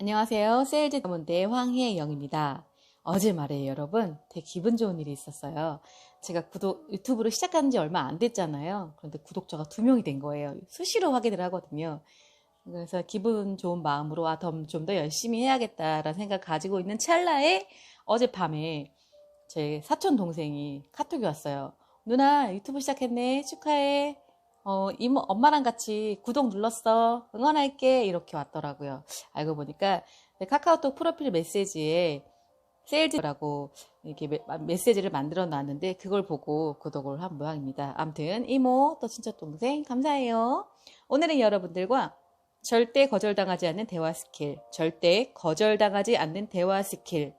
안녕하세요. 세일즈 전문대 황혜영입니다. 어제 말이에요, 여러분. 되게 기분 좋은 일이 있었어요. 제가 유튜브를 시작한 지 얼마 안 됐잖아요. 그런데 구독자가 2명이 된 거예요. 수시로 확인을 하거든요. 그래서 기분 좋은 마음으로 좀 더 열심히 해야겠다라는 생각 가지고 있는 찰나에 어젯밤에 제 사촌 동생이 카톡이 왔어요. 누나 유튜브 시작했네. 축하해. 이모 엄마랑 같이 구독 눌렀어. 응원할게. 이렇게 왔더라고요. 알고 보니까 카카오톡 프로필 메시지에 세일즈라고 이렇게 메시지를 만들어 놨는데 그걸 보고 구독을 한 모양입니다. 암튼 이모 또 친척 동생 감사해요. 오늘은 여러분들과 절대 거절당하지 않는 대화 스킬, 절대 거절당하지 않는 대화 스킬.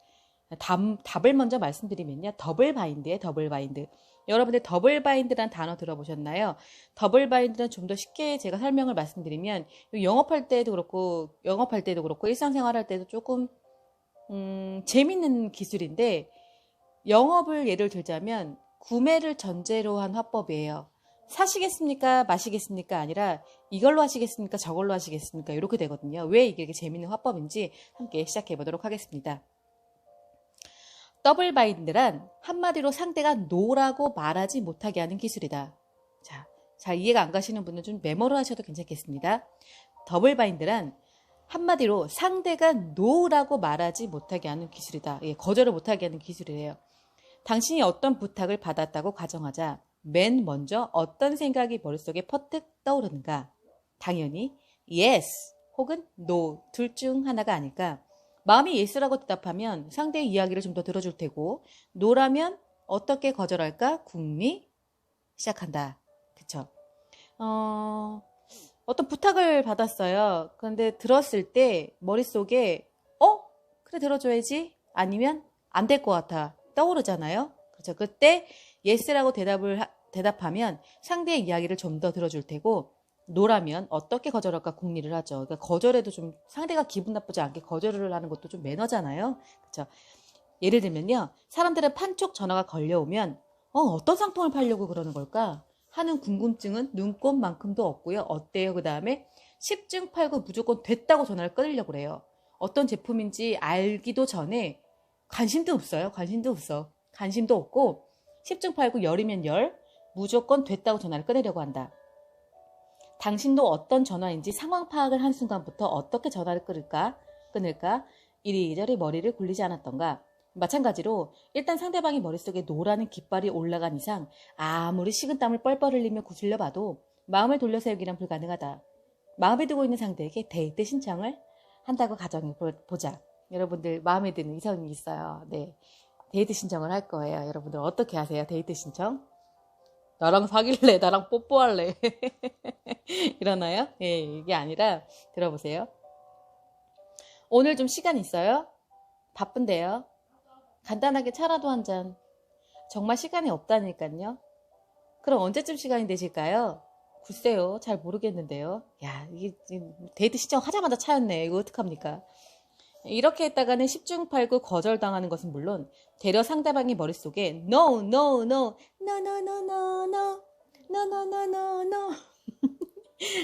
답을 먼저 말씀드리면요. 더블 바인드에 더블 바인드. 여러분들 더블 바인드란 단어 들어보셨나요? 더블 바인드는 좀 더 쉽게 제가 설명을 말씀드리면 영업할 때도 그렇고 일상생활 할 때도 조금 재밌는 기술인데 영업을 예를 들자면 구매를 전제로 한 화법이에요. 사시겠습니까? 마시겠습니까? 아니라 이걸로 하시겠습니까? 저걸로 하시겠습니까? 이렇게 되거든요. 왜 이게 재밌는 화법인지 함께 시작해 보도록 하겠습니다. 더블 바인드란 한마디로 상대가 노라고 말하지 못하게 하는 기술이다. 자, 이해가 안 가시는 분은 좀 메모를 하셔도 괜찮겠습니다. 더블 바인드란 한마디로 상대가 노라고 말하지 못하게 하는 기술이다. 거절을 못하게 하는 기술이래요. 당신이 어떤 부탁을 받았다고 가정하자 맨 먼저 어떤 생각이 머릿속에 퍼뜩 떠오르는가? 당연히 yes 혹은 no 둘 중 하나가 아닐까? 마음이 예스라고 대답하면 상대의 이야기를 좀 더 들어줄 테고 노라면 어떻게 거절할까? 궁리 시작한다. 그쵸? 어떤 부탁을 받았어요. 그런데 들었을 때 머릿속에 그래 들어줘야지 아니면 안 될 것 같아 떠오르잖아요. 그렇죠? 그때 예스라고 대답하면 상대의 이야기를 좀 더 들어줄 테고 노라면 어떻게 거절할까 궁리를 하죠. 그러니까 거절해도 좀 상대가 기분 나쁘지 않게 거절을 하는 것도 좀 매너잖아요. 그렇죠? 예를 들면요. 사람들은 판촉 전화가 걸려오면 어떤 상품을 팔려고 그러는 걸까? 하는 궁금증은 눈꼽만큼도 없고요. 어때요? 그 다음에 10중 8구 무조건 됐다고 전화를 끊으려고 그래요. 어떤 제품인지 알기도 전에 관심도 없어요. 관심도 없고 10중 8구 열이면 열 무조건 됐다고 전화를 끊으려고 한다. 당신도 어떤 전화인지 상황 파악을 한 순간부터 어떻게 전화를 끊을까 이리저리 머리를 굴리지 않았던가. 마찬가지로 일단 상대방이 머릿속에 노라는 깃발이 올라간 이상 아무리 식은땀을 뻘뻘 흘리며 구슬려 봐도 마음을 돌려세우기란 불가능하다. 마음에 두고 있는 상대에게 데이트 신청을 한다고 가정해 보자. 여러분들 마음에 드는 이성이 있어요. 네, 데이트 신청을 할 거예요. 여러분들 어떻게 하세요? 데이트 신청? 나랑 사귈래? 나랑 뽀뽀할래? 이러나요? 예, 이게 아니라 들어보세요. 오늘 좀 시간 있어요? 바쁜데요? 간단하게 차라도 한 잔. 정말 시간이 없다니까요. 그럼 언제쯤 시간이 되실까요? 글쎄요, 잘 모르겠는데요. 야, 이게 데이트 신청하자마자 차였네. 이거 어떡합니까? 이렇게 했다가는 10중 8구 거절당하는 것은 물론 되려 상대방의 머릿속에 no, no, no, no, no, no, no, no, no, no, no, no, no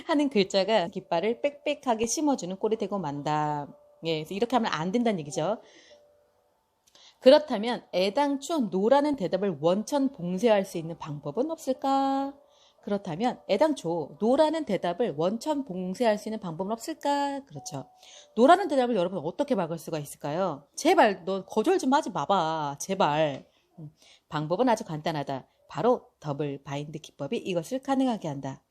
하는 글자가 깃발을 빽빽하게 심어주는 꼴이 되고 만다. 예, 그래서 이렇게 하면 안 된다는 얘기죠. 그렇다면 애당초 노라는 대답을 원천 봉쇄할 수 있는 방법은 없을까? 그렇다면 애당초 노라는 대답을 원천 봉쇄할 수 있는 방법은 없을까? 그렇죠. 노라는 대답을 여러분 어떻게 막을 수가 있을까요? 제발 너 거절 좀 하지 마봐. 제발. 방법은 아주 간단하다. 바로 더블 바인드 기법이 이것을 가능하게 한다.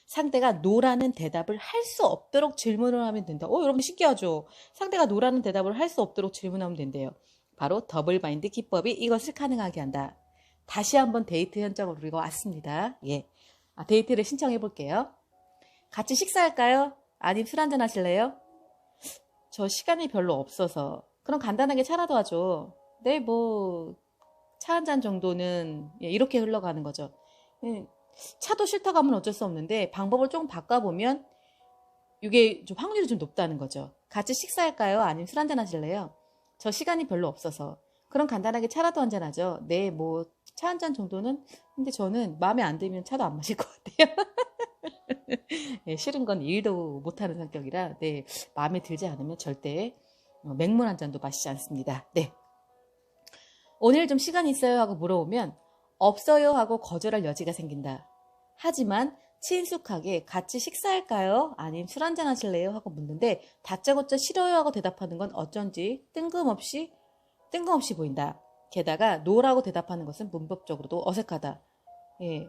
상대가 노라는 대답을 할 수 없도록 질문을 하면 된다. 여러분 신기하죠? 상대가 노라는 대답을 할 수 없도록 질문하면 된대요. 바로 더블 바인드 기법이 이것을 가능하게 한다. 다시 한번 데이트 현장으로 우리가 왔습니다. 예. 데이트를 신청해 볼게요. 같이 식사할까요? 아니면 술 한잔 하실래요? 저 시간이 별로 없어서. 그럼 간단하게 차라도 하죠. 네, 뭐 차 한 잔 정도는 이렇게 흘러가는 거죠. 차도 싫다고 하면 어쩔 수 없는데 방법을 조금 바꿔보면 이게 좀 확률이 좀 높다는 거죠. 같이 식사할까요? 아니면 술 한잔 하실래요? 저 시간이 별로 없어서. 그럼 간단하게 차라도 한잔 하죠. 네, 뭐 차 한 잔 정도는. 근데 저는 마음에 안 들면 차도 안 마실 것 같아요. 네, 싫은 건 일도 못하는 성격이라 네, 마음에 들지 않으면 절대 맹물 한 잔도 마시지 않습니다. 네. 오늘 좀 시간 있어요? 하고 물어보면 없어요 하고 거절할 여지가 생긴다. 하지만 친숙하게 같이 식사할까요? 아님 술 한잔 하실래요? 하고 묻는데 다짜고짜 싫어요 하고 대답하는 건 어쩐지 뜬금없이 보인다. 게다가 노라고 대답하는 것은 문법적으로도 어색하다. 예,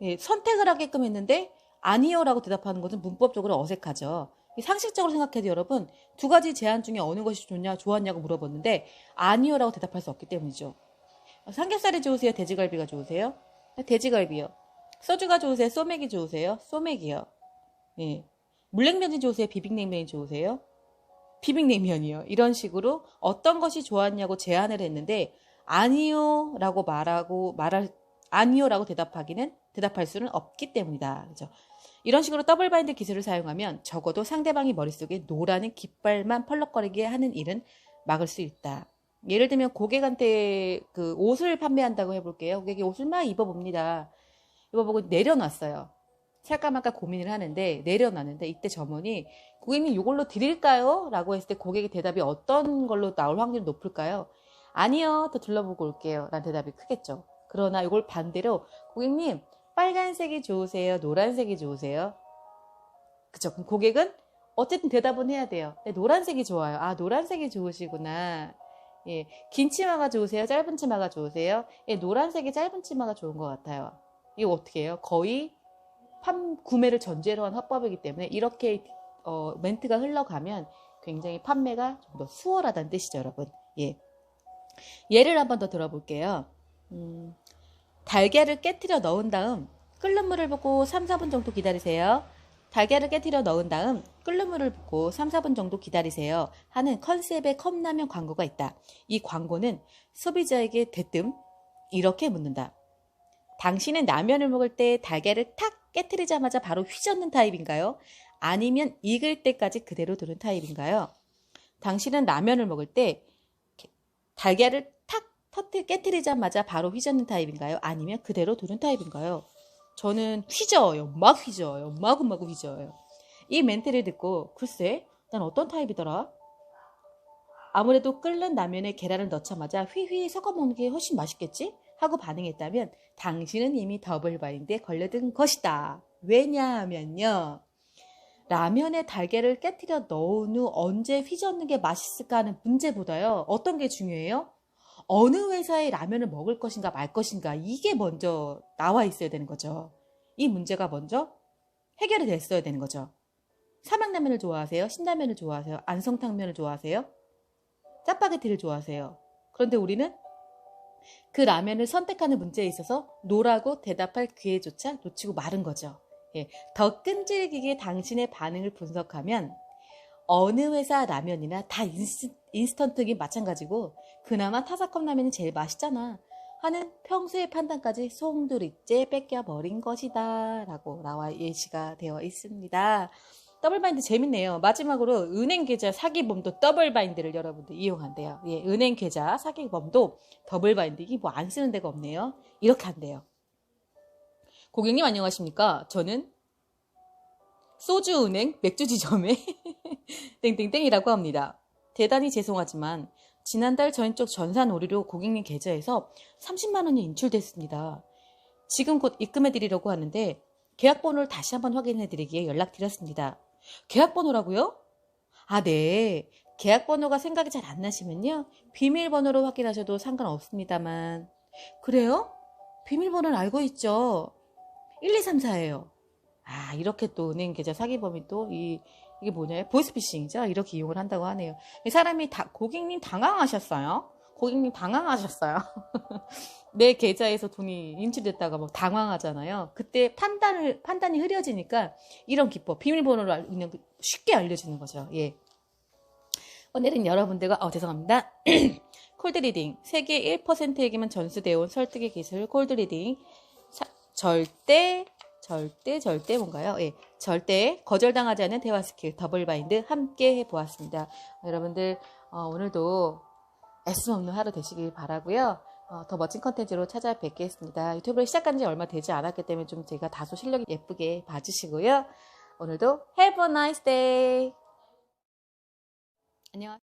예, 선택을 하게끔 했는데 아니요라고 대답하는 것은 문법적으로 어색하죠. 상식적으로 생각해도 여러분 두 가지 제안 중에 어느 것이 좋았냐고 물어봤는데 아니요라고 대답할 수 없기 때문이죠. 삼겹살이 좋으세요? 돼지갈비가 좋으세요? 돼지갈비요. 소주가 좋으세요? 소맥이 좋으세요? 소맥이요. 예. 물냉면이 좋으세요? 비빔냉면이 좋으세요? 비빔냉면이요. 이런 식으로 어떤 것이 좋았냐고 제안을 했는데 아니요라고 아니요라고 대답할 수는 없기 때문이다. 그죠? 이런 식으로 더블 바인드 기술을 사용하면 적어도 상대방이 머릿속에 노라는 깃발만 펄럭거리게 하는 일은 막을 수 있다. 예를 들면 고객한테 그 옷을 판매한다고 해볼게요. 고객이 옷을 막 입어봅니다. 입어보고 내려놨어요. 살까 말까 고민을 하는데 내려놨는데 이때 점원이 고객님 이걸로 드릴까요? 라고 했을 때 고객의 대답이 어떤 걸로 나올 확률이 높을까요? 아니요. 더 둘러보고 올게요. 라는 대답이 크겠죠. 그러나 이걸 반대로 고객님 빨간색이 좋으세요? 노란색이 좋으세요? 그쵸? 그럼 고객은 어쨌든 대답은 해야 돼요. 네, 노란색이 좋아요. 아, 노란색이 좋으시구나. 예, 긴 치마가 좋으세요? 짧은 치마가 좋으세요? 예, 노란색이 짧은 치마가 좋은 것 같아요. 이거 어떻게 해요? 거의 구매를 전제로 한 화법이기 때문에 이렇게 멘트가 흘러가면 굉장히 판매가 좀 더 수월하다는 뜻이죠, 여러분. 예. 예를 한번 더 들어볼게요. 달걀을 깨트려 넣은 다음 끓는 물을 붓고 3, 4분 정도 기다리세요. 달걀을 깨트려 넣은 다음 끓는 물을 붓고 3, 4분 정도 기다리세요. 하는 컨셉의 컵라면 광고가 있다. 이 광고는 소비자에게 대뜸 이렇게 묻는다. 당신은 라면을 먹을 때 달걀을 탁 깨트리자마자 바로 휘젓는 타입인가요? 아니면 익을 때까지 그대로 두는 타입인가요? 당신은 라면을 먹을 때 달걀을 탁 깨트리자마자 바로 휘젓는 타입인가요? 아니면 그대로 두는 타입인가요? 저는 휘저어요. 막 휘저어요. 마구마구 휘저어요. 이 멘트를 듣고 글쎄 난 어떤 타입이더라? 아무래도 끓는 라면에 계란을 넣자마자 휘휘 섞어 먹는 게 훨씬 맛있겠지? 하고 반응했다면 당신은 이미 더블 바인드에 걸려든 것이다. 왜냐하면요. 라면에 달걀을 깨트려 넣은 후 언제 휘젓는 게 맛있을까 하는 문제보다요. 어떤 게 중요해요? 어느 회사의 라면을 먹을 것인가 말 것인가 이게 먼저 나와 있어야 되는 거죠. 이 문제가 먼저 해결이 됐어야 되는 거죠. 삼양라면을 좋아하세요? 신라면을 좋아하세요? 안성탕면을 좋아하세요? 짜파게티를 좋아하세요? 그런데 우리는 그 라면을 선택하는 문제에 있어서 노라고 대답할 기회조차 놓치고 마른 거죠. 예, 더 끈질기게 당신의 반응을 분석하면 어느 회사 라면이나 다 인스턴트긴 마찬가지고 그나마 타사컵 라면이 제일 맛있잖아 하는 평소의 판단까지 송두리째 뺏겨버린 것이다 라고 나와 예시가 되어 있습니다. 더블바인드 재밌네요. 마지막으로 은행계좌 사기범도 더블바인드를 여러분들 이용한대요. 예, 은행계좌 사기범도 더블바인드 이게 뭐 안 쓰는 데가 없네요. 이렇게 한대요. 고객님 안녕하십니까? 저는 소주은행 맥주지점의 땡땡땡이라고 합니다. 대단히 죄송하지만 지난달 저희 쪽 전산 오류로 고객님 계좌에서 30만 원이 인출됐습니다. 지금 곧 입금해드리려고 하는데 계약번호를 다시 한번 확인해드리기에 연락드렸습니다. 계약번호라고요? 아, 네. 계약번호가 생각이 잘 안 나시면요. 비밀번호로 확인하셔도 상관없습니다만. 그래요? 비밀번호는 알고 있죠. 1234예요. 아, 이렇게 또 은행 계좌 사기범이 또 이게 뭐냐? 보이스피싱이죠? 이렇게 이용을 한다고 하네요. 사람이 고객님 당황하셨어요? 고객님 당황하셨어요? 내 계좌에서 돈이 인출됐다가 뭐 당황하잖아요. 그때 판단이 흐려지니까 이런 기법, 비밀번호를 쉽게 알려주는 거죠. 예. 오늘은 여러분들과, 죄송합니다. 콜드리딩. 세계 1%에게만 전수되어 온 설득의 기술, 콜드리딩. 절대 뭔가요? 예. 절대 거절당하지 않는 대화 스킬, 더블바인드 함께 해보았습니다. 여러분들, 오늘도 애쓰는 없는 하루 되시길 바라고요. 더 멋진 컨텐츠로 찾아뵙겠습니다. 유튜브를 시작한 지 얼마 되지 않았기 때문에 좀 제가 다소 실력이 예쁘게 봐주시고요. 오늘도 Have a nice day! 안녕.